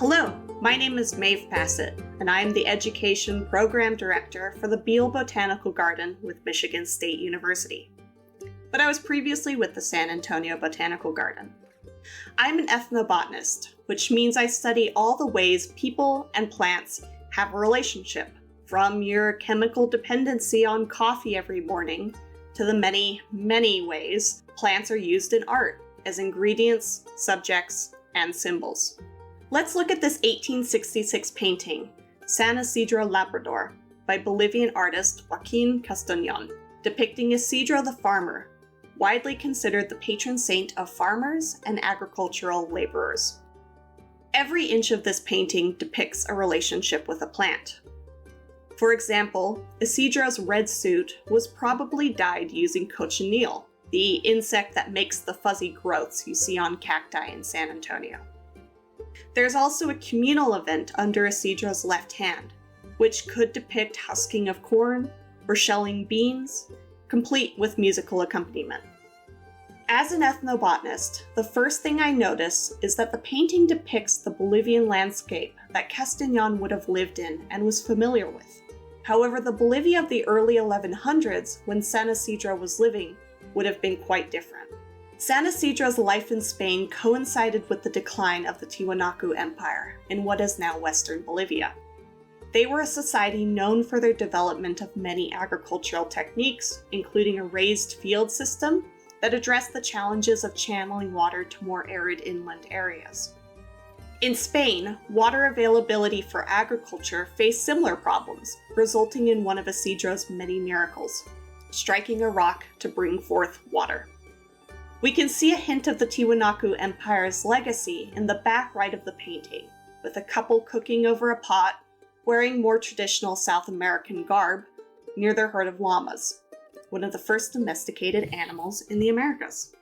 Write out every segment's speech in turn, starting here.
Hello, my name is Maeve Bassett, and I am the Education Program Director for the Beal Botanical Garden with Michigan State University. But I was previously with the San Antonio Botanical Garden. I'm an ethnobotanist, which means I study all the ways people and plants have a relationship, from your chemical dependency on coffee every morning to the many, many ways plants are used in art as ingredients, subjects, and symbols. Let's look at this 1866 painting, San Isidro, Labrador, by Bolivian artist Joaquín Castañón, depicting Isidro the farmer, widely considered the patron saint of farmers and agricultural laborers. Every inch of this painting depicts a relationship with a plant. For example, Isidro's red suit was probably dyed using cochineal, the insect that makes the fuzzy growths you see on cacti in San Antonio. There's also a communal event under Isidro's left hand, which could depict husking of corn or shelling beans, complete with musical accompaniment. As an ethnobotanist, the first thing I notice is that the painting depicts the Bolivian landscape that Castañón would have lived in and was familiar with. However, the Bolivia of the early 1100s, when San Isidro was living, would have been quite different. San Isidro's life in Spain coincided with the decline of the Tiwanaku Empire in what is now western Bolivia. They were a society known for their development of many agricultural techniques, including a raised field system that addressed the challenges of channeling water to more arid inland areas. In Spain, water availability for agriculture faced similar problems, resulting in one of Isidro's many miracles, striking a rock to bring forth water. We can see a hint of the Tiwanaku Empire's legacy in the back right of the painting, with a couple cooking over a pot, wearing more traditional South American garb, near their herd of llamas, one of the first domesticated animals in the Americas.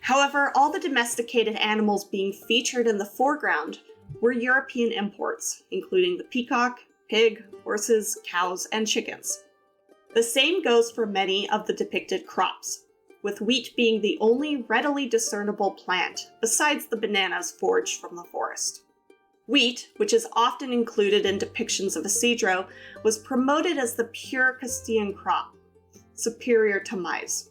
However, all the domesticated animals being featured in the foreground were European imports, including the peacock, pig, horses, cows, and chickens. The same goes for many of the depicted crops, with wheat being the only readily discernible plant besides the bananas foraged from the forest. Wheat, which is often included in depictions of Isidro, was promoted as the pure Castilian crop, superior to maize.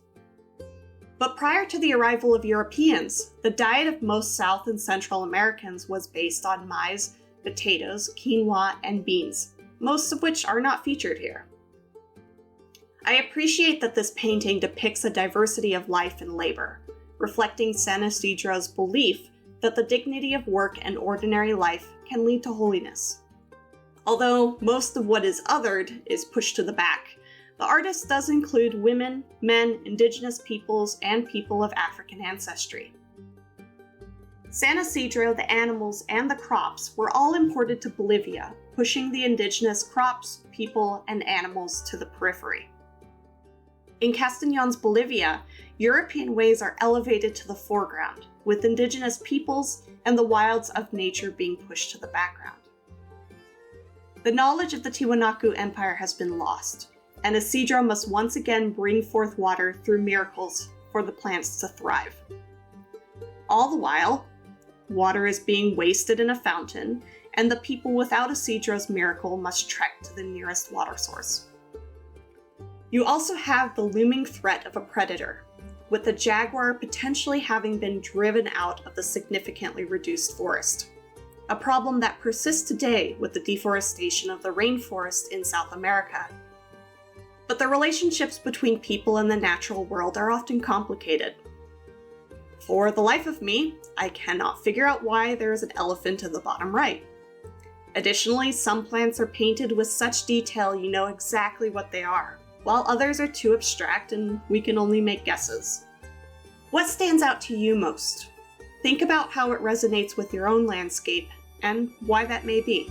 But prior to the arrival of Europeans, the diet of most South and Central Americans was based on maize, potatoes, quinoa, and beans, most of which are not featured here. I appreciate that this painting depicts a diversity of life and labor, reflecting San Isidro's belief that the dignity of work and ordinary life can lead to holiness. Although most of what is othered is pushed to the back, the artist does include women, men, indigenous peoples, and people of African ancestry. San Isidro, the animals, and the crops were all imported to Bolivia, pushing the indigenous crops, people, and animals to the periphery. In Castañón's Bolivia, European ways are elevated to the foreground, with indigenous peoples and the wilds of nature being pushed to the background. The knowledge of the Tiwanaku Empire has been lost, and Isidro must once again bring forth water through miracles for the plants to thrive. All the while, water is being wasted in a fountain, and the people without Isidro's miracle must trek to the nearest water source. You also have the looming threat of a predator, with the jaguar potentially having been driven out of the significantly reduced forest, a problem that persists today with the deforestation of the rainforest in South America. But the relationships between people and the natural world are often complicated. For the life of me, I cannot figure out why there is an elephant in the bottom right. Additionally, some plants are painted with such detail you know exactly what they are, while others are too abstract and we can only make guesses. What stands out to you most? Think about how it resonates with your own landscape and why that may be.